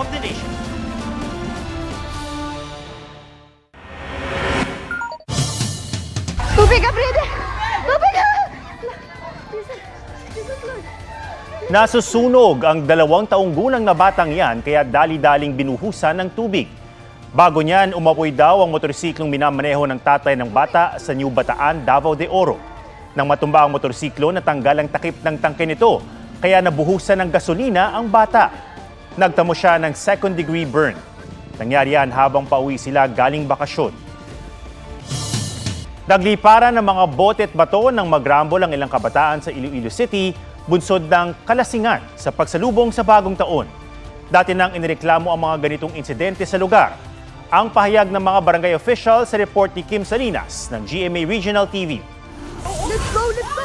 of the nation. Tubig ka, Brede! Tubig ka! Nasusunog ang 2 taong gulang na batang yan kaya dali-daling binuhusan ng tubig. Bago niyan, umapoy daw ang motorsiklong minamaneho ng tatay ng bata sa New Bataan, Davao de Oro. Nang matumba ang motorsiklo, natanggal ang takip ng tangke nito, kaya nabuhusan ng gasolina ang bata. Nagtamo siya ng second-degree burn. Nangyari yan habang pauwi sila galing bakasyon. Nagliparan ng mga bote at bato ng magrambol ang ilang kabataan sa Iloilo City, bunsod ng kalasingan sa pagsalubong sa bagong taon. Dati nang inireklamo ang mga ganitong insidente sa lugar. Ang pahayag ng mga barangay official sa report ni Kim Salinas ng GMA Regional TV. Let's go! Let's go!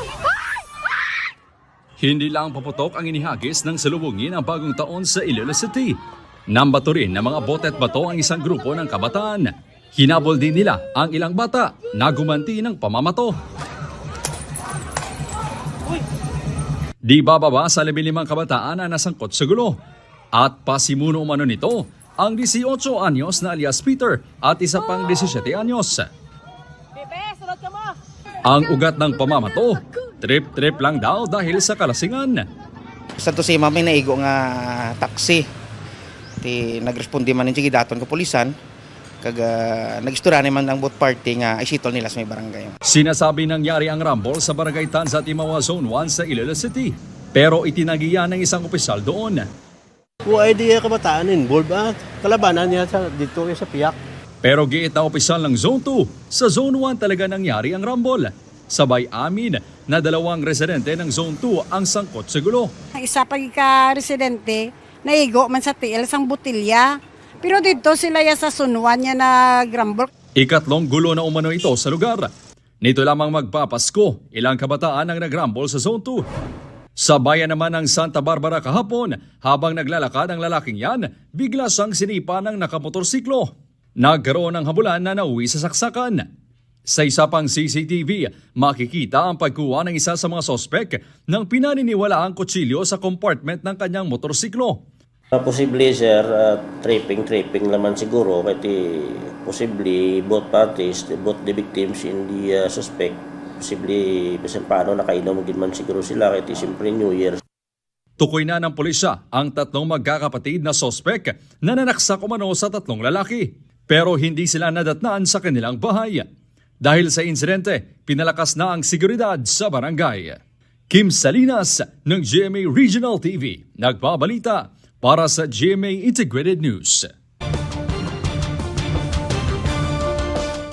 Hindi lang paputok ang inihagis ng salubungin ang bagong taon sa Iloilo City. Nambato rin ng mga bote at bato ang isang grupo ng kabataan. Hinabol din nila ang ilang bata na gumanti ng pamamato. Di bababa sa 15 kabataan na nasangkot sa gulo. At pasimuno umano nito ang 18 anyos na alias Peter at isa pang 17 anyos. Ang ugat ng pamamato, trip-trip lang daw dahil sa kalasingan. Sa to si mami naigo nga taxi. Ti nagrespondi man sige daton ka pulisan. Kag nagistura naman ang both party nga isitol nila sa may barangay. Sinasabi nangyari ang rumble sa Barangay Tanza Timawa Zone 1 sa Iloilo City. Pero itinagiya ng isang opisyal doon. Kung idea kabataan involved kalabanan niya dito sa Piak. Pero giit na opisyal ng Zone 2, sa Zone 1 talaga nangyari ang rumble. Sabay amin na 2 residente ng Zone 2 ang sangkot sa gulo. Ang isa pag ka-residente, naigo man sa tiil sang butilya. Pero dito sila ya sa sunuan niya na grumble. Ikatlong gulo na umano ito sa lugar. Nito lamang magpapasko, ilang kabataan ang nagrumble sa Zone 2. Sa bayan naman ng Santa Barbara kahapon, habang naglalakad ang lalaking yan, bigla siyang sinipa ng nakamotorsiklo. Nagkaroon ng habulan na nauwi sa saksakan. Sa isa pang CCTV, makikita ang pagkuha ng isa sa mga sospek ng pinaniniwalaang kutsilyo sa compartment ng kanyang motorsiklo. Posible sir, tripping naman siguro. Kasi posible both parties, both the victims and the suspect, posible bisan paano nakainom din man siguro sila kasi siyempre New Year. Tukoy na ng pulisya ang 3 magkakapatid na sospek na nanaksak umano sa 3 lalaki. Pero hindi sila nadatnaan sa kanilang bahay. Dahil sa insidente, pinalakas na ang seguridad sa barangay. Kim Salinas ng GMA Regional TV, nagbabalita para sa GMA Integrated News.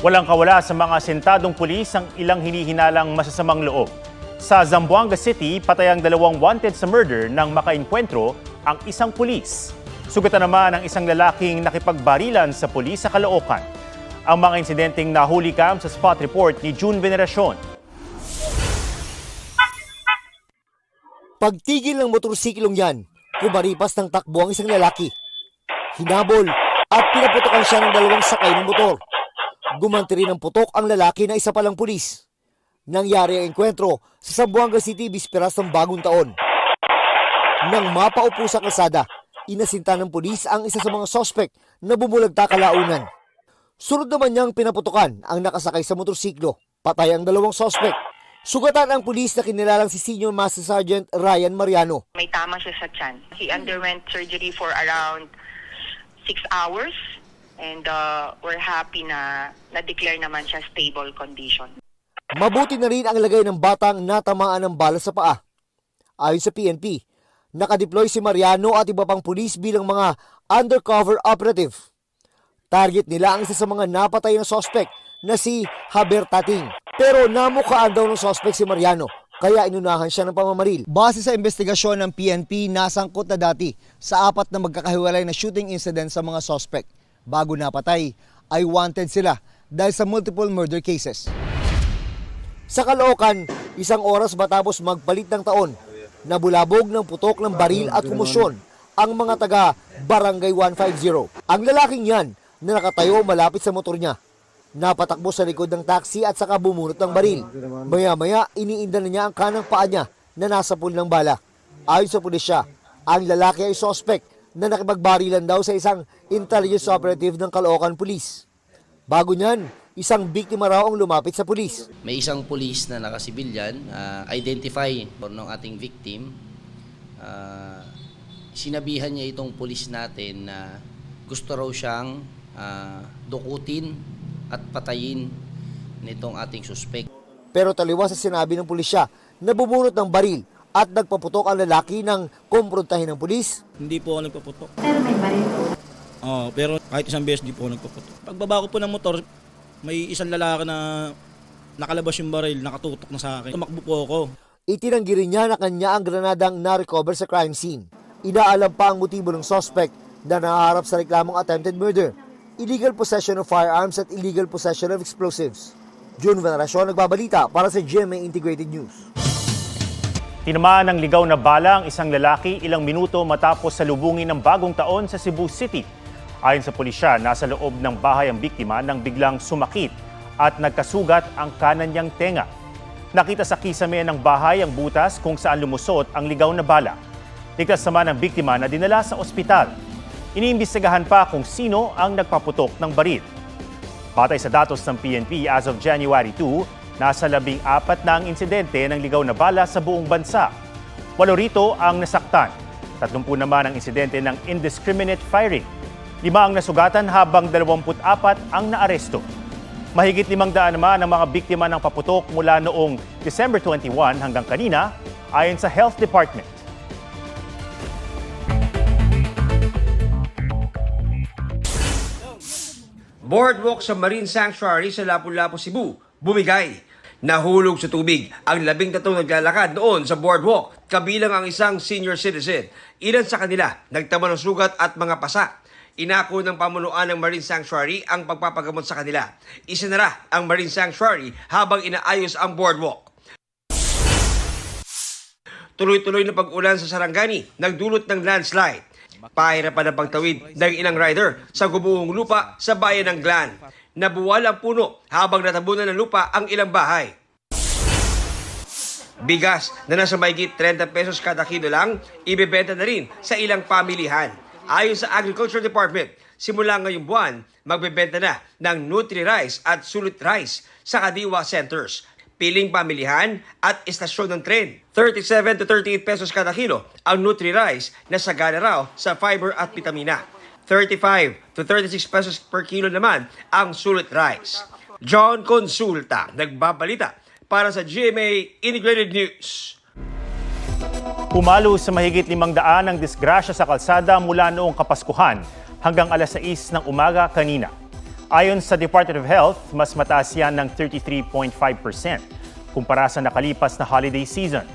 Walang kawala sa mga sentadong pulis ang ilang hinihinalang masasamang loob. Sa Zamboanga City, patay ang 2 wanted sa murder nang makainkwentro ang isang pulis. Sugatan naman ang isang lalaking nakipagbarilan sa pulis sa Caloocan. Ang mga insidenteng nahuli kam sa spot report ni June Veneracion. Pagtigil ng motorsiklong yan, kumaripas ng takbo ang isang lalaki. Hinabol at pinaputokan siya ng 2 sakay ng motor. Gumanti rin ng putok ang lalaki na isa palang pulis. Nangyari ang enkwentro sa Zamboanga City bisperas ng bagong taon. Nang mapaupo sa kalsada, inasinta ng pulis ang isa sa mga sospek na bumulagta kalaunan. Sunod naman niyang pinaputokan ang nakasakay sa motorsiklo. Patay ang 2 sospek. Sugatan ang pulis na kinilalang si Senior Master Sergeant Ryan Mariano. May tama siya sa tiyan. He underwent surgery for around 6 hours and we're happy na na-declare naman siya stable condition. Mabuti na rin ang lagay ng batang natamaan ng bala sa paa. Ayon sa PNP, nakadeploy si Mariano at iba pang pulis bilang mga undercover operative. Target nila ang isa sa mga napatay na sospek na si Haber Tating. Pero namukhaan daw ng sospek si Mariano, kaya inunahan siya ng pamamaril. Base sa investigasyon ng PNP, nasangkot na dati sa 4 na magkakahiwalay na shooting incident sa mga sospek. Bago napatay, ay wanted sila dahil sa multiple murder cases. Sa Caloocan, 1 oras matapos magpalit ng taon, nabulabog ng putok ng baril at kumusyon ang mga taga Barangay 150. Ang lalaking yan na nakatayo malapit sa motor niya, napatakbo sa likod ng taxi at saka bumunot ng baril. Maya-maya, iniinda na niya ang kanang paa niya na nasa pool ng bala. Ayon sa pulisya, ang lalaki ay sospek na nakipagbarilan daw sa isang intelligence operative ng Caloocan Police. Bago niyan, isang biktima raw ang lumapit sa pulis. May isang pulis na nakasibilyan, identify ng ating victim. Sinabihan niya itong pulis natin na gusto raw siyang dukutin at patayin nitong ating suspect. Pero taliwas sa sinabi ng pulisya na bubunot ng baril at nagpaputok ang lalaki ng kumprontahin ng pulis. Hindi po ako nagpaputok. Pero may baril po. Pero kahit isang beses di po ako nagpaputok. Pagbaba ko po ng motor, may isang lalaki na nakalabas yung baril, nakatutok na sa akin. Tumakbo po ako. Itinanggi rin niya na kanya ang granadang na-recover sa crime scene. Inaalam pa ang motibo ng suspect na nahaharap sa reklamong attempted murder, illegal possession of firearms at illegal possession of explosives. June Veneracion, nagbabalita para sa GMA Integrated News. Tinamaan ng ligaw na bala ang isang lalaki ilang minuto matapos salubungin ng bagong taon sa Cebu City. Ayon sa pulisya, nasa loob ng bahay ang biktima nang biglang sumakit at nagkasugat ang kanan niyang tenga. Nakita sa kisame ng bahay ang butas kung saan lumusot ang ligaw na bala. Ligtas naman ang biktima na dinala sa ospital. Iniimbestigahan pa kung sino ang nagpaputok ng baril. Batay sa datos ng PNP, as of January 2, nasa 14 na ang insidente ng ligaw na bala sa buong bansa. 8 rito ang nasaktan. 30 naman ang insidente ng indiscriminate firing. 5 ang nasugatan habang 24 ang naaresto. Mahigit 500 naman ang mga biktima ng paputok mula noong December 21 hanggang kanina, ayon sa Health Department. Boardwalk sa Marine Sanctuary sa Lapu-Lapu, Cebu, bumigay. Nahulog sa tubig ang 13 naglalakad noon sa boardwalk, kabilang ang isang senior citizen. Ilan sa kanila nagtama ng sugat at mga pasa. Inako ng pamunuan ng Marine Sanctuary ang pagpapagamot sa kanila. Isinara ang Marine Sanctuary habang inaayos ang boardwalk. Tuloy-tuloy na pag-ulan sa Sarangani, nagdulot ng landslide. Pahirapan ang pagtawid ng ilang rider sa gubuhong lupa sa bayan ng Glan. Nabuwal ang puno habang natabunan ng lupa ang ilang bahay. Bigas na nasa mahigit 30 pesos kada kilo lang, ibebenta na rin sa ilang pamilihan. Ayon sa Agriculture Department, simula ngayong buwan, magbebenta na ng Nutri-Rice at Sulit Rice sa Kadiwa Centers, piling pamilihan at istasyon ng tren. 37 to 38 pesos kada kilo ang Nutri-Rice na sagana raw sa fiber at vitamina. 35 to 36 pesos per kilo naman ang Sulit Rice. John Consulta, nagbabalita para sa GMA Integrated News. Pumalo sa mahigit 500 ang disgrasya sa kalsada mula noong Kapaskuhan hanggang alas 6 ng umaga kanina. Ayon sa Department of Health, mas mataas yan ng 33.5% kumpara sa nakalipas na holiday season.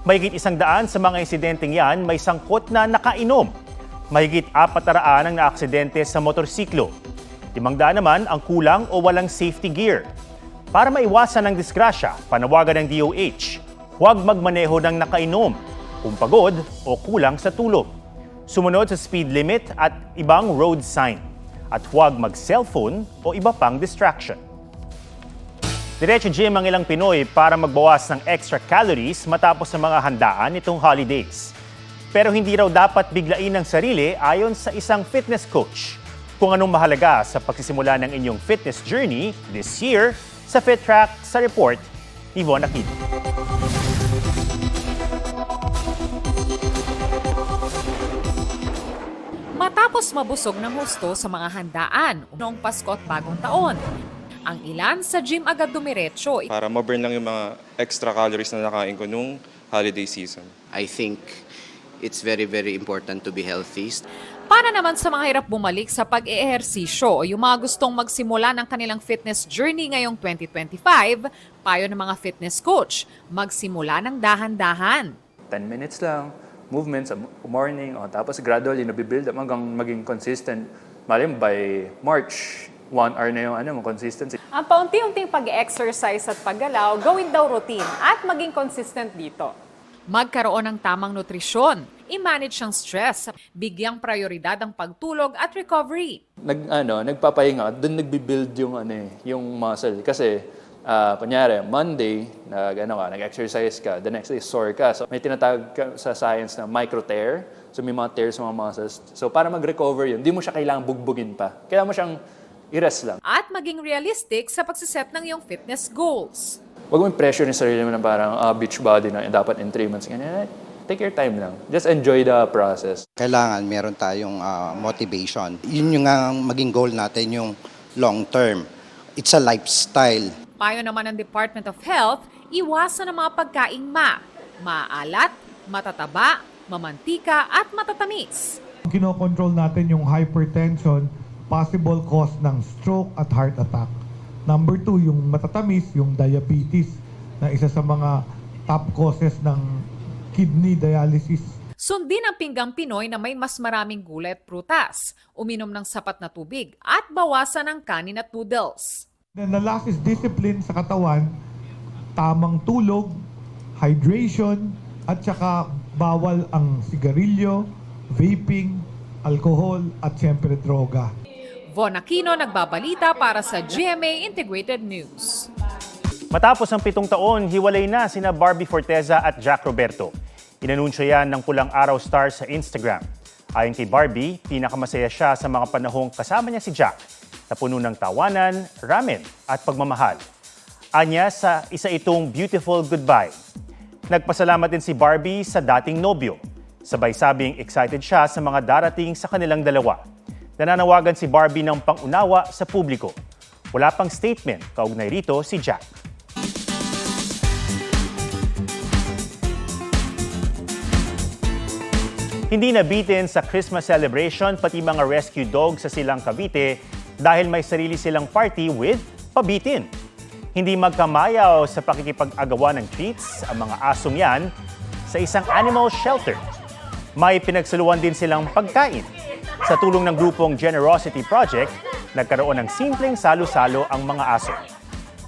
Mahigit 100 sa mga insidenteng yan may sangkot na nakainom. Mahigit 400 ang naaksidente sa motorsiklo. 500 naman ang kulang o walang safety gear. Para maiwasan ang disgrasya, panawagan ng DOH, huwag magmaneho ng nakainom, kung pagod o kulang sa tulog. Sumunod sa speed limit at ibang road sign. At huwag mag-cellphone o iba pang distraction. Diretso gym ang ilang Pinoy para magbawas ng extra calories matapos ng mga handaan nitong holidays. Pero hindi raw dapat biglain ang sarili ayon sa isang fitness coach. Kung anong mahalaga sa pagsisimula ng inyong fitness journey this year, sa FitTrack sa report ni Von Aquino. Matapos mabusog ng husto sa mga handaan noong Pasko at Bagong Taon, ang ilan sa gym agad dumiretso. Para ma-burn lang yung mga extra calories na nakain ko nung holiday season. I think it's very, very important to be healthy. Para naman sa mga hirap bumalik sa pag-eehersisyo o yung mga gustong magsimula ng kanilang fitness journey ngayong 2025, payo ng mga fitness coach, magsimula ng dahan-dahan. 10 minutes lang, movement sa morning, tapos gradually nabibuild up hanggang maging consistent. Malim by March, 1 hour na yung consistency. Ang paunti-unting pag-exercise at paggalaw, gawin daw routine at maging consistent dito. Magkaroon ng tamang nutrisyon, i-manage ang stress, bigyang prioridad ang pagtulog at recovery. Nagpapahinga, doon nagbi-build yung muscle. Kasi, kunyari, Monday, nag-exercise ka, the next day sore ka. So, may tinatawag sa science na micro tear. So may mga tears sa mga muscles. So para mag-recover yun, di mo siya kailangang bugbugin pa. Kailangan mo siyang i-rest lang. At maging realistic sa pagsiset ng iyong fitness goals. Huwag mo pressure yung sarili mo na parang beach body na dapat in 3 months. Ganyan. Take your time lang. Just enjoy the process. Kailangan meron tayong motivation. Yun yung maging goal natin, yung long term. It's a lifestyle. Payo naman ng Department of Health, iwasan ang mga pagkaing maalat, matataba, mamantika at matatamis. Kinokontrol natin yung hypertension, possible cause ng stroke at heart attack. Number 2, yung matatamis, yung diabetes, na isa sa mga top causes ng kidney dialysis. Sundin ang pinggang Pinoy na may mas maraming gulay at prutas, uminom ng sapat na tubig at bawasan ang kanin at noodles. Then the last is discipline sa katawan, tamang tulog, hydration, at saka bawal ang sigarilyo, vaping, alcohol, at siyempre droga. Von Aquino nagbabalita para sa GMA Integrated News. Matapos ang 7 taon, hiwalay na sina Barbie Forteza at Jack Roberto. Inanunsyo yan ng Pulang Araw Star sa Instagram. Ayon kay Barbie, pinakamasaya siya sa mga panahong kasama niya si Jack, na puno ng tawanan, ramen at pagmamahal. Anya sa isa itong beautiful goodbye. Nagpasalamat din si Barbie sa dating nobyo. Sabay sabing excited siya sa mga darating sa kanilang dalawa. Nananawagan si Barbie ng pangunawa sa publiko. Wala pang statement kaugnay rito si Jack. Hindi nabitin sa Christmas celebration pati mga rescue dogs sa Silang Cavite dahil may sarili silang party with pabitin. Hindi magkamayaw sa pakikipag-agawa ng treats ang mga asong yan sa isang animal shelter. May pinagsaluan din silang pagkain. Sa tulong ng grupong Generosity Project, nagkaroon ng simpleng salo-salo ang mga aso.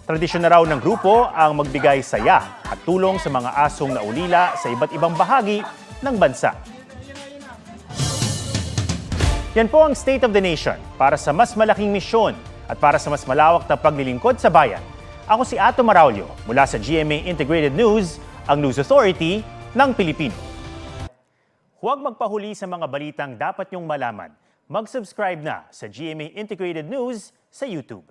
Tradisyon na raw ng grupo ang magbigay saya at tulong sa mga asong naulila sa iba't ibang bahagi ng bansa. Yan po ang State of the Nation para sa mas malaking misyon at para sa mas malawak na paglilingkod sa bayan. Ako si Ato Maraulio mula sa GMA Integrated News, ang News Authority ng Pilipino. Huwag magpahuli sa mga balitang dapat niyong malaman. Mag-subscribe na sa GMA Integrated News sa YouTube.